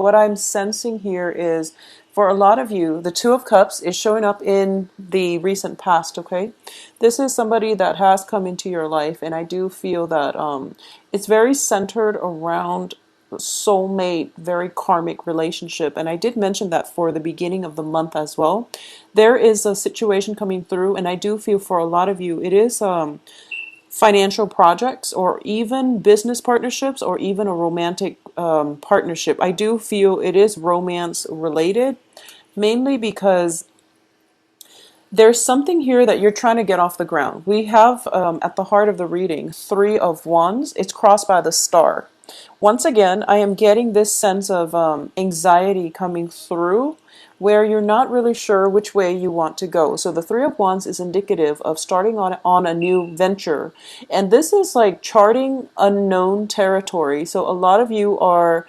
what I'm sensing here is for a lot of you, the Two of Cups is showing up in the recent past, okay? This is somebody that has come into your life, and I do feel that it's very centered around soulmate, very karmic relationship. And I did mention that for the beginning of the month as well. There is a situation coming through, and I do feel for a lot of you, it is financial projects or even business partnerships or even a romantic partnership. I do feel it is romance related, mainly because there's something here that you're trying to get off the ground. We have at the heart of the reading, Three of Wands. It's crossed by the star. Once again, I am getting this sense of anxiety coming through where you're not really sure which way you want to go. So the Three of Wands is indicative of starting on a new venture. And this is like charting unknown territory. So a lot of you are,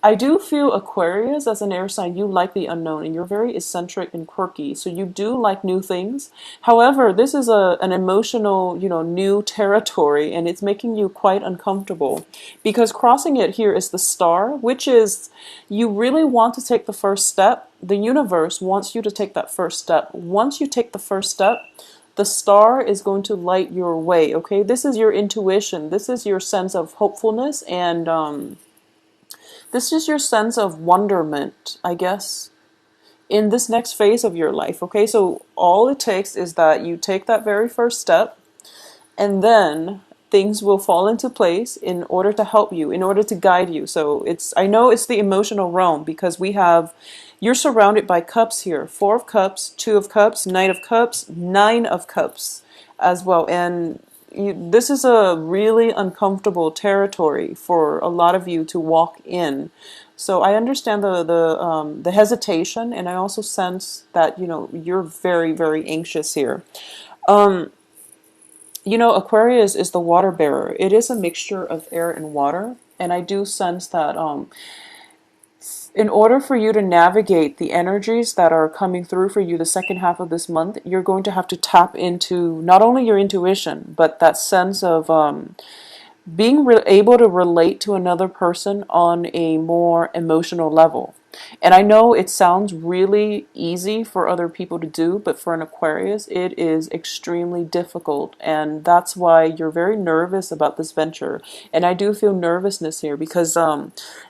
I do feel Aquarius as an air sign, you like the unknown and you're very eccentric and quirky. So you do like new things. However, this is an emotional, new territory, and it's making you quite uncomfortable because crossing it here is the star, which is you really want to take the first step. The universe wants you to take that first step. Once you take the first step, the star is going to light your way. Okay. This is your intuition. This is your sense of hopefulness and, this is your sense of wonderment, I guess, in this next phase of your life. Okay, so all it takes is that you take that very first step, and then things will fall into place in order to help you, in order to guide you. So I know it's the emotional realm because you're surrounded by cups here. Four of Cups, Two of Cups, Knight of Cups, Nine of Cups as well. And this is a really uncomfortable territory for a lot of you to walk in. So I understand the hesitation, and I also sense that you're very, very anxious here. Aquarius is the water bearer. It is a mixture of air and water, and I do sense that in order for you to navigate the energies that are coming through for you the second half of this month, you're going to have to tap into not only your intuition, but that sense of being able to relate to another person on a more emotional level. And I know it sounds really easy for other people to do, but for an Aquarius, it is extremely difficult. And that's why you're very nervous about this venture. And I do feel nervousness here because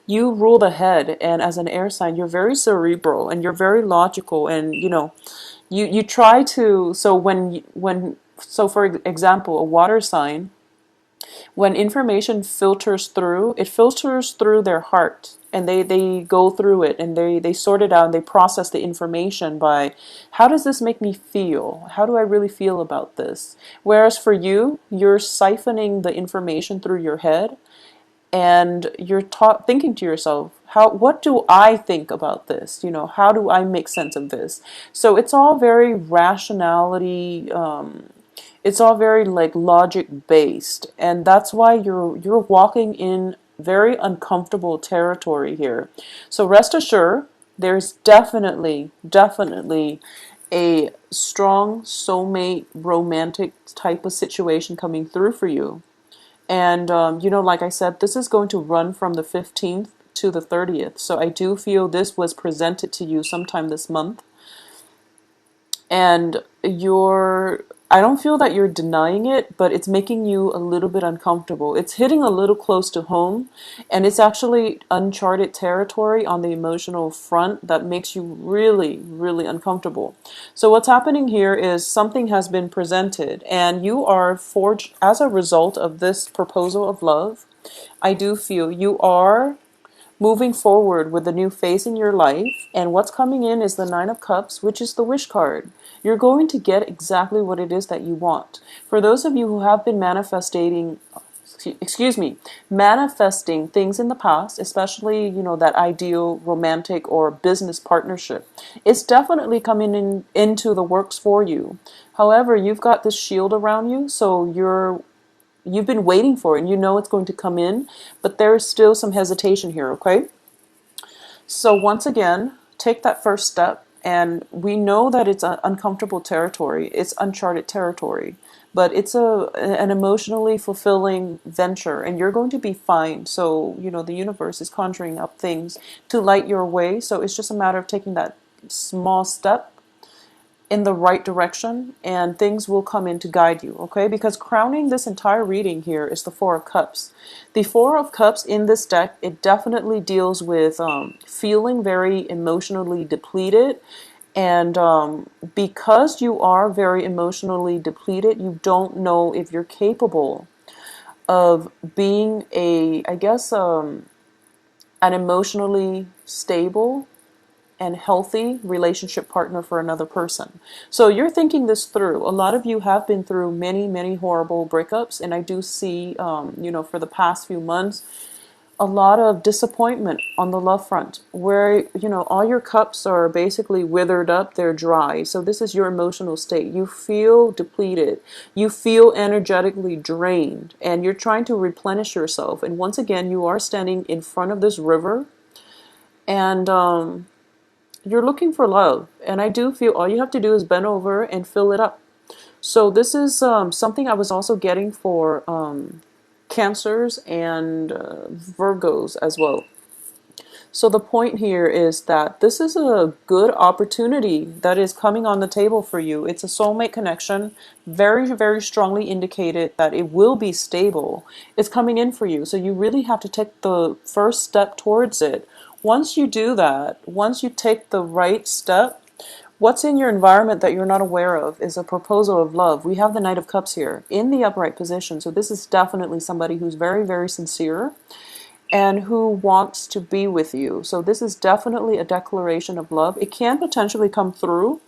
you rule the head. And as an air sign, you're very cerebral and you're very logical. And, you try to, so for example, a water sign, when information filters through, it filters through their heart, and they go through it and they sort it out and they process the information by how does this make me feel? How do I really feel about this? Whereas for you, you're siphoning the information through your head and you're thinking to yourself, what do I think about this? How do I make sense of this? So it's all very rationality, it's all very like logic based, and that's why you're walking in very uncomfortable territory here. So rest assured, there's definitely a strong soulmate romantic type of situation coming through for you. And like I said, this is going to run from the 15th to the 30th. So I do feel this was presented to you sometime this month. And I don't feel that you're denying it, but it's making you a little bit uncomfortable. It's hitting a little close to home, and it's actually uncharted territory on the emotional front that makes you really, really uncomfortable. So what's happening here is something has been presented, and you are forged as a result of this proposal of love. I do feel you are moving forward with a new phase in your life, and what's coming in is the Nine of Cups, which is the wish card. You're going to get exactly what it is that you want. For those of you who have been manifesting things in the past, especially, that ideal romantic or business partnership, it's definitely coming into the works for you. However, you've got this shield around you, so you've been waiting for it and you know it's going to come in, but there is still some hesitation here, okay? So once again, take that first step, and we know that it's uncomfortable territory. It's uncharted territory. but it's an emotionally fulfilling venture, and you're going to be fine. So, you know, the universe is conjuring up things to light your way. So it's just a matter of taking that small step in the right direction, and things will come in to guide you, okay? Because crowning this entire reading here is the Four of Cups. The Four of Cups in this deck, it definitely deals with feeling very emotionally depleted. And because you are very emotionally depleted, you don't know if you're capable of being I guess, an emotionally stable and healthy relationship partner for another person. So you're thinking this through. A lot of you have been through many, many horrible breakups, and I do see, you know, for the past few months, a lot of disappointment on the love front, where, you know, all your cups are basically withered up, they're dry. So this is your emotional state. You feel depleted, you feel energetically drained, and you're trying to replenish yourself. And once again, you are standing in front of this river, and you're looking for love, and I do feel all you have to do is bend over and fill it up. So this is something I was also getting for Cancers and Virgos as well. So the point here is that this is a good opportunity that is coming on the table for you. It's a soulmate connection, very, very strongly indicated that it will be stable. It's coming in for you. So you really have to take the first step towards it. Once you do that, once you take the right step, what's in your environment that you're not aware of is a proposal of love. We have the Knight of Cups here in the upright position. So this is definitely somebody who's very, very sincere and who wants to be with you. So this is definitely a declaration of love. It can potentially come through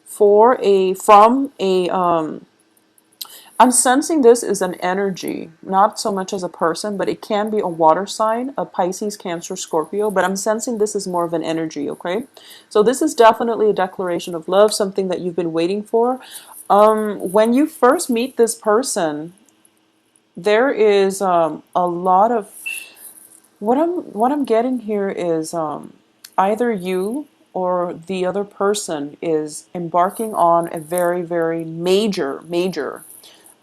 from a I'm sensing this is an energy, not so much as a person, but it can be a water sign, a Pisces, Cancer, Scorpio, but I'm sensing this is more of an energy, okay? So this is definitely a declaration of love, something that you've been waiting for. When you first meet this person, there is a lot of what I'm getting here is either you or the other person is embarking on a very, very major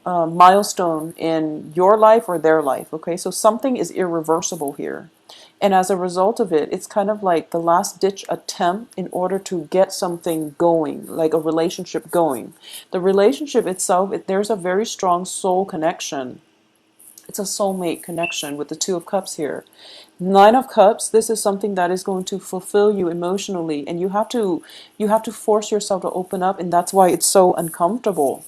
milestone in your life or their life. Okay, so something is irreversible here. And as a result of it, it's kind of like the last ditch attempt in order to get something going, like a relationship going. The relationship itself, there's a very strong soul connection. It's a soulmate connection with the Two of Cups here. Nine of Cups, this is something that is going to fulfill you emotionally, and you have to force yourself to open up, and that's why it's so uncomfortable.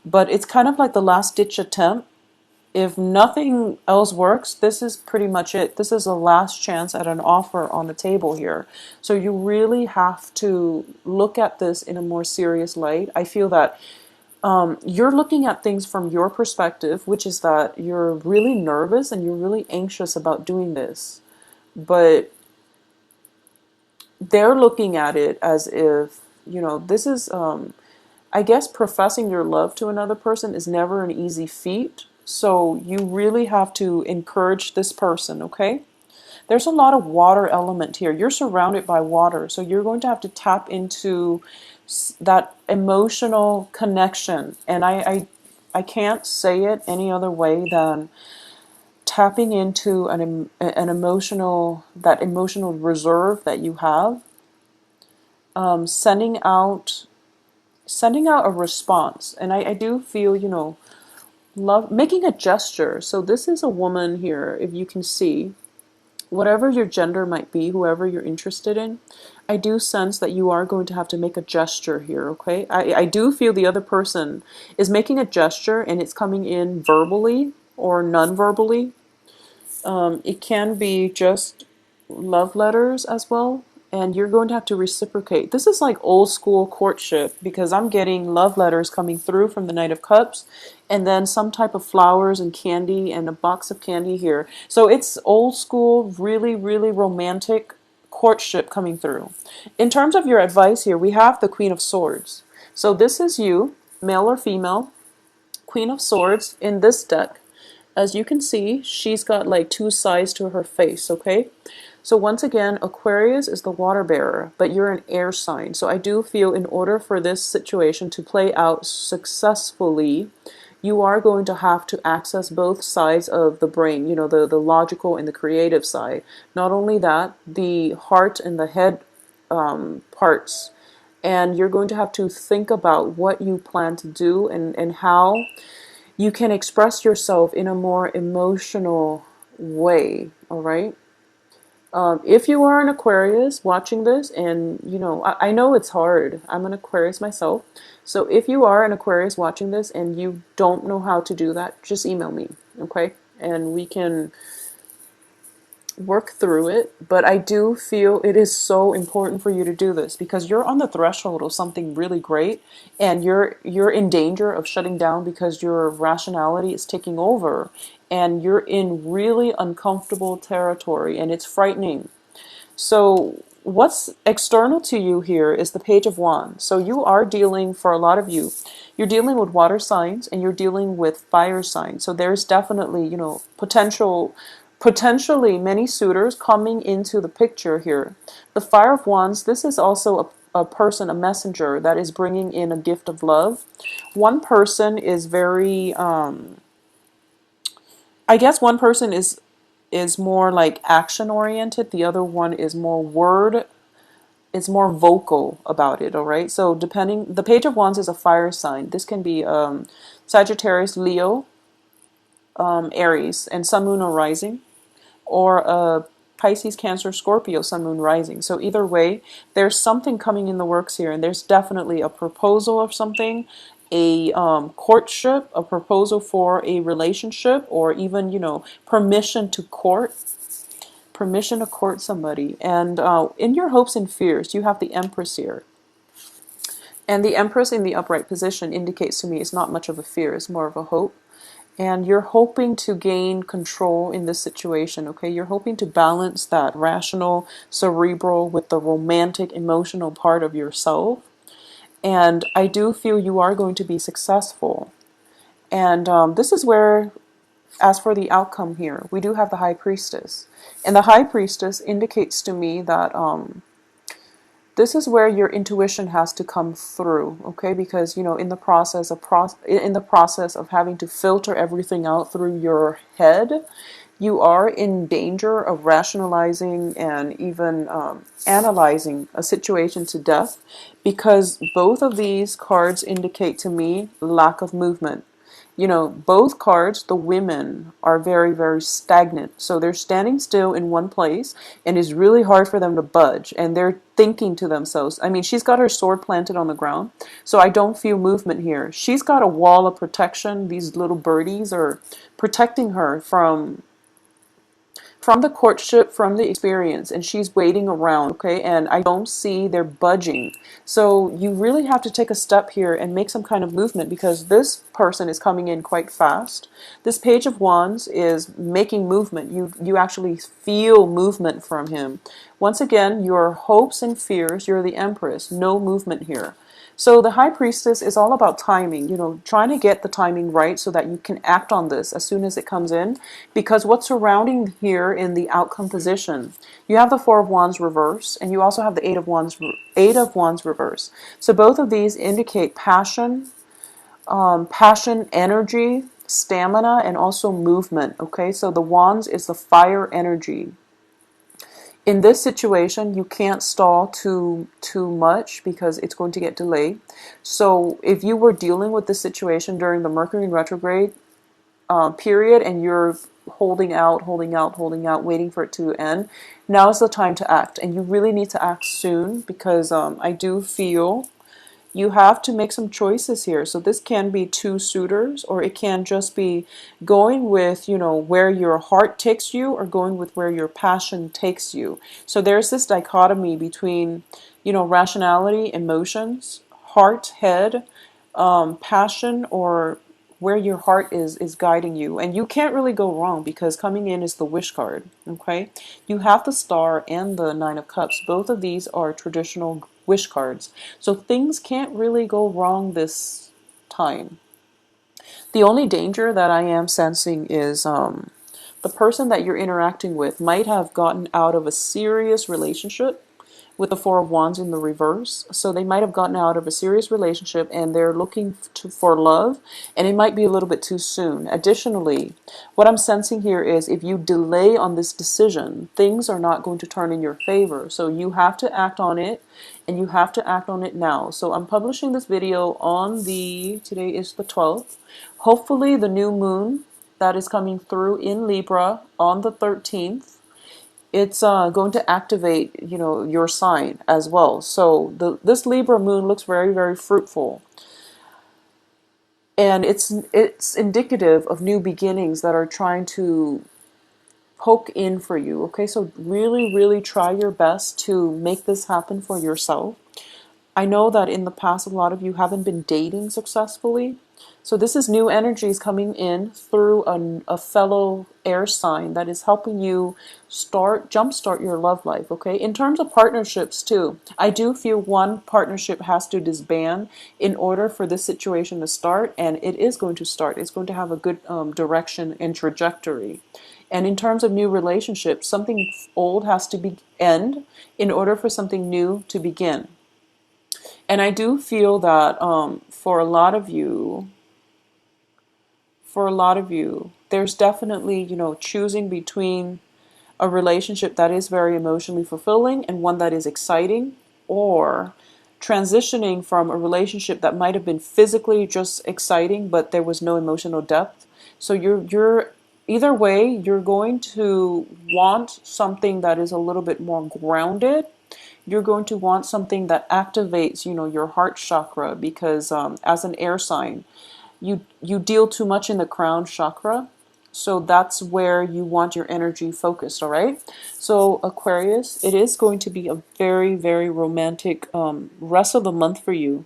But it's kind of like the last ditch attempt. If nothing else works, this is pretty much it. This is the last chance at an offer on the table here. So you really have to look at this in a more serious light. I feel that you're looking at things from your perspective, which is that you're really nervous and you're really anxious about doing this. But they're looking at it as if, you know, this is, I guess, professing your love to another person is never an easy feat. So you really have to encourage this person, okay? There's a lot of water element here. You're surrounded by water, so you're going to have to tap into that emotional connection. And I can't say it any other way than tapping into an emotional reserve that you have, sending out a response. And I do feel, you know, love, making a gesture. So this is a woman here, if you can see, whatever your gender might be, whoever you're interested in, I do sense that you are going to have to make a gesture here, okay? I do feel the other person is making a gesture, and it's coming in verbally or non-verbally. It can be just love letters as well, and you're going to have to reciprocate. This is like old school courtship, because I'm getting love letters coming through from the Knight of Cups, and then some type of flowers and candy and a box of candy here. So it's old school, really, really romantic courtship coming through. In terms of your advice here, we have the Queen of Swords. So this is you, male or female, Queen of Swords in this deck. As you can see, she's got like two sides to her face, okay? So once again, Aquarius is the water bearer, but you're an air sign. So I do feel in order for this situation to play out successfully, you are going to have to access both sides of the brain, the logical and the creative side. Not only that, the heart and the head parts. And you're going to have to think about what you plan to do and how you can express yourself in a more emotional way, all right? If you are an Aquarius watching this, and I know it's hard. I'm an Aquarius myself. So if you are an Aquarius watching this and you don't know how to do that, just email me, okay? And we can work through it. But I do feel it is so important for you to do this because you're on the threshold of something really great, and you're in danger of shutting down because your rationality is taking over, and you're in really uncomfortable territory, and it's frightening. So what's external to you here is the Page of Wands. So you are dealing, for a lot of you, you're dealing with water signs and you're dealing with fire signs. So there's definitely, potentially many suitors coming into the picture here. The Fire of Wands, this is also a person, a messenger that is bringing in a gift of love. One person is very, I guess one person is more like action oriented. The other one is more word, it's more vocal about it, all right? So depending, the Page of Wands is a fire sign. This can be Sagittarius, Leo, Aries, and Sun, Moon, or Rising, or Pisces, Cancer, Scorpio, Sun, Moon, Rising. So either way, there's something coming in the works here, and there's definitely a proposal of something, a courtship, a proposal for a relationship, or even, permission to court somebody. And in your hopes and fears, you have the Empress here. And the Empress in the upright position indicates to me it's not much of a fear, it's more of a hope. And you're hoping to gain control in this situation, okay? You're hoping to balance that rational, cerebral with the romantic, emotional part of yourself. And I do feel you are going to be successful. And this is where, as for the outcome here, we do have the High Priestess. And the High Priestess indicates to me that this is where your intuition has to come through, okay? Because in the process of having to filter everything out through your head, you are in danger of rationalizing and even analyzing a situation to death, because both of these cards indicate to me lack of movement. Both cards, the women are very, very stagnant. So they're standing still in one place, and it's really hard for them to budge. And they're thinking to themselves, I mean, she's got her sword planted on the ground, so I don't feel movement here. She's got a wall of protection. These little birdies are protecting her from the courtship, from the experience, and she's waiting around, okay? And I don't see they're budging. So you really have to take a step here and make some kind of movement, because this person is coming in quite fast. This Page of Wands is making movement. You actually feel movement from him. Once again, your hopes and fears, you're the Empress, no movement here. So the High Priestess is all about timing, trying to get the timing right so that you can act on this as soon as it comes in. Because what's surrounding here in the outcome position, you have the Four of Wands reverse, and you also have the Eight of Wands reverse. So both of these indicate passion, energy, stamina, and also movement, okay? So the Wands is the fire energy. In this situation, you can't stall too much because it's going to get delayed. So if you were dealing with this situation during the Mercury in retrograde period, and you're holding out, waiting for it to end, now is the time to act. And you really need to act soon, because I do feel you have to make some choices here. So this can be two suitors, or it can just be going with, where your heart takes you, or going with where your passion takes you. So there's this dichotomy between, rationality, emotions, heart, head, passion, or where your heart is guiding you. And you can't really go wrong, because coming in is the Wish card, okay? You have the Star and the Nine of Cups. Both of these are traditional wish cards. So things can't really go wrong this time. The only danger that I am sensing is the person that you're interacting with might have gotten out of a serious relationship with the Four of Wands in the reverse. So they might have gotten out of a serious relationship and they're looking for love, and it might be a little bit too soon. Additionally, what I'm sensing here is if you delay on this decision, things are not going to turn in your favor. So you have to act on it, and you have to act on it now. So I'm publishing this video on today is the 12th. Hopefully the new moon that is coming through in Libra on the 13th, it's going to activate, your sign as well. So this Libra moon looks very, very fruitful, and it's indicative of new beginnings that are trying to poke in for you. Okay, so really, really try your best to make this happen for yourself. I know that in the past, a lot of you haven't been dating successfully. So this is new energies coming in through a fellow air sign that is helping you jumpstart your love life, okay? In terms of partnerships too, I do feel one partnership has to disband in order for this situation to start, and it is going to start. It's going to have a good direction and trajectory. And in terms of new relationships, something old has to end in order for something new to begin. And I do feel that for a lot of you, there's definitely, choosing between a relationship that is very emotionally fulfilling and one that is exciting, or transitioning from a relationship that might have been physically just exciting, but there was no emotional depth. So you're either way, you're going to want something that is a little bit more grounded. You're going to want something that activates, your heart chakra, because as an air sign, you deal too much in the crown chakra. So that's where you want your energy focused, all right? So Aquarius, it is going to be a very, very romantic rest of the month for you.